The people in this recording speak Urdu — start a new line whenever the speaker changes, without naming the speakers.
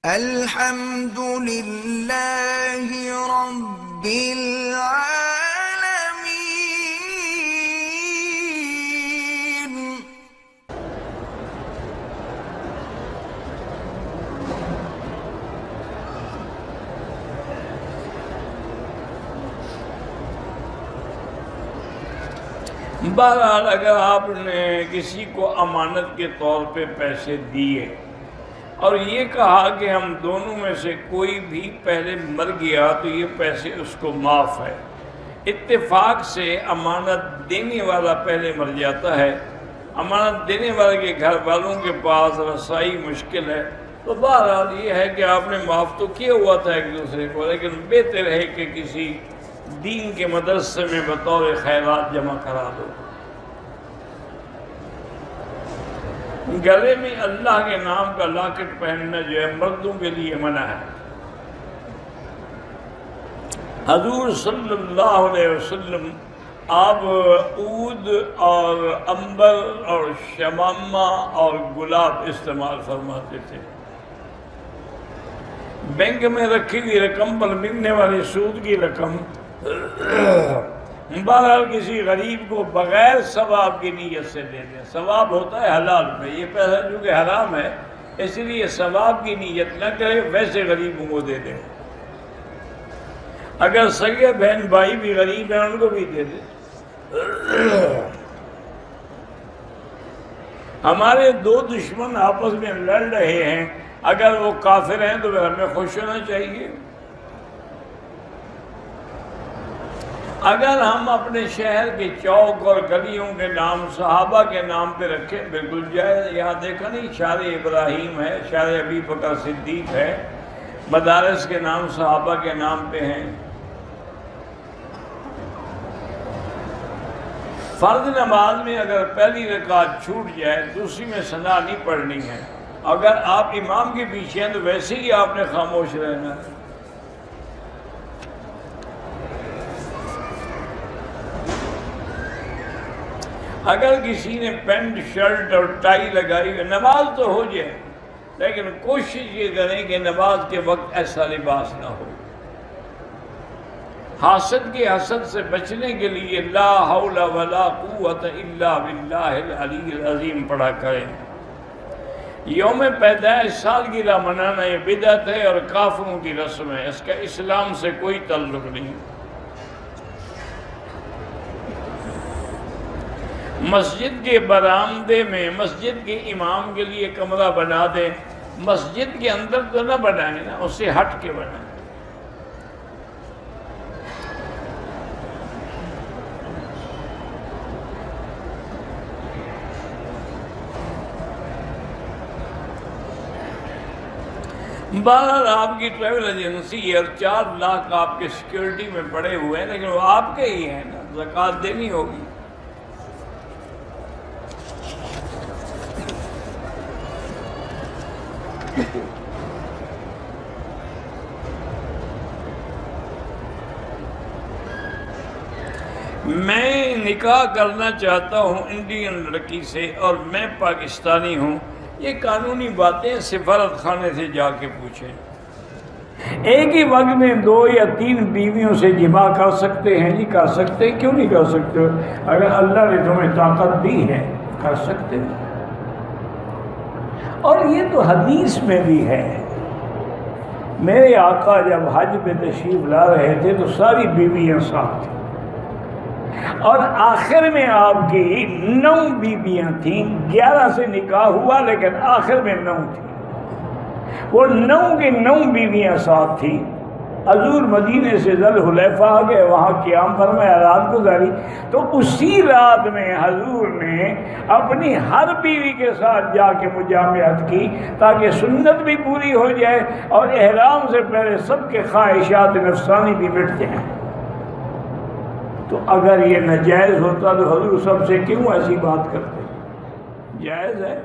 الحمد للہ رب العالمین۔
بہرحال اگر آپ نے کسی کو امانت کے طور پہ پیسے دیے اور یہ کہا کہ ہم دونوں میں سے کوئی بھی پہلے مر گیا تو یہ پیسے اس کو معاف ہے، اتفاق سے امانت دینے والا پہلے مر جاتا ہے، امانت دینے والے کے گھر والوں کے پاس رسائی مشکل ہے، تو بہرحال یہ ہے کہ آپ نے معاف تو کیا ہوا تھا ایک دوسرے کو، لیکن بہتر ہے کہ کسی دین کے مدرسے میں بطور خیرات جمع کرا دو۔ گلے میں اللہ کے نام کا لاکٹ پہننا جو ہے مردوں کے لیے منع ہے۔ حضور صلی اللہ علیہ وسلم آپ عود اور عنبر اور شمامہ اور گلاب استعمال فرماتے تھے۔ بینک میں رکھی ہوئی رقم پر ملنے والی سود کی رقم بہرحال کسی غریب کو بغیر ثواب کی نیت سے دے دیں، ثواب ہوتا ہے حلال میں، یہ پیسہ چونکہ حرام ہے اس لیے ثواب کی نیت نہ کرے، ویسے غریبوں کو دے دیں۔ اگر سگے بہن بھائی بھی غریب ہیں ان کو بھی دے دیں۔ ہمارے دو دشمن آپس میں لڑ رہے ہیں، اگر وہ کافر ہیں تو پھر ہمیں خوش ہونا چاہیے۔ اگر ہم اپنے شہر کے چوک اور گلیوں کے نام صحابہ کے نام پہ رکھیں بالکل جائز، یہاں دیکھا نہیں شارع ابراہیم ہے، شارع ابی بکر صدیق ہے، مدارس کے نام صحابہ کے نام پہ ہیں۔ فرض نماز میں اگر پہلی رکعت چھوٹ جائے دوسری میں ثنا نہیں پڑھنی ہے، اگر آپ امام کے پیچھے ہیں تو ویسے ہی آپ نے خاموش رہنا ہے۔ اگر کسی نے پینٹ شرٹ اور ٹائی لگائی ہوئی، نماز تو ہو جائے لیکن کوشش یہ کریں کہ نماز کے وقت ایسا لباس نہ ہو۔ حاسد کے حسد سے بچنے کے لیے لا حول ولا قوت الا باللہ العلی العظیم پڑھا کریں۔ یوم پیدائش سالگرہ منانا یہ بدعت ہے اور کافروں کی رسم ہے، اس کا اسلام سے کوئی تعلق نہیں۔ مسجد کے برآمدے میں مسجد کے امام کے لیے کمرہ بنا دیں، مسجد کے اندر تو نہ بنائیں نا، اس سے ہٹ کے بنائیں۔ بہرحال آپ کی ٹریول ایجنسی ہے اور 4 لاکھ آپ کے سیکیورٹی میں پڑے ہوئے ہیں، لیکن وہ آپ کے ہی ہیں نا، زکوٰۃ دینی ہوگی۔ میں نکاح کرنا چاہتا ہوں انڈین لڑکی سے اور میں پاکستانی ہوں، یہ قانونی باتیں سفارت خانے سے جا کے پوچھیں۔ ایک ہی وقت میں 2 یا 3 بیویوں سے جماع کر سکتے ہیں؟ جی کر سکتے ہیں، کیوں نہیں کر سکتے؟ اگر اللہ نے تمہیں طاقت دی ہے کر سکتے ہیں۔ اور یہ تو حدیث میں بھی ہے، میرے آقا جب حج پہ تشریف لا رہے تھے تو ساری بیویاں ساتھ تھیں، اور آخر میں آپ کی 9 بیویاں تھیں، 11 سے نکاح ہوا لیکن آخر میں 9 تھیں، وہ 9 کی 9 بیویاں ساتھ تھیں۔ حضور مدینے سے ذوالحلیفہ آ گئے، وہاں قیام فرمایا، رات گزاری، تو اسی رات میں حضور نے اپنی ہر بیوی کے ساتھ جا کے مجامعت کی تاکہ سنت بھی پوری ہو جائے اور احرام سے پہلے سب کے خواہشات نفسانی بھی مٹ جائیں۔ تو اگر یہ ناجائز ہوتا تو حضور سب سے کیوں ایسی بات کرتے؟ جائز ہے۔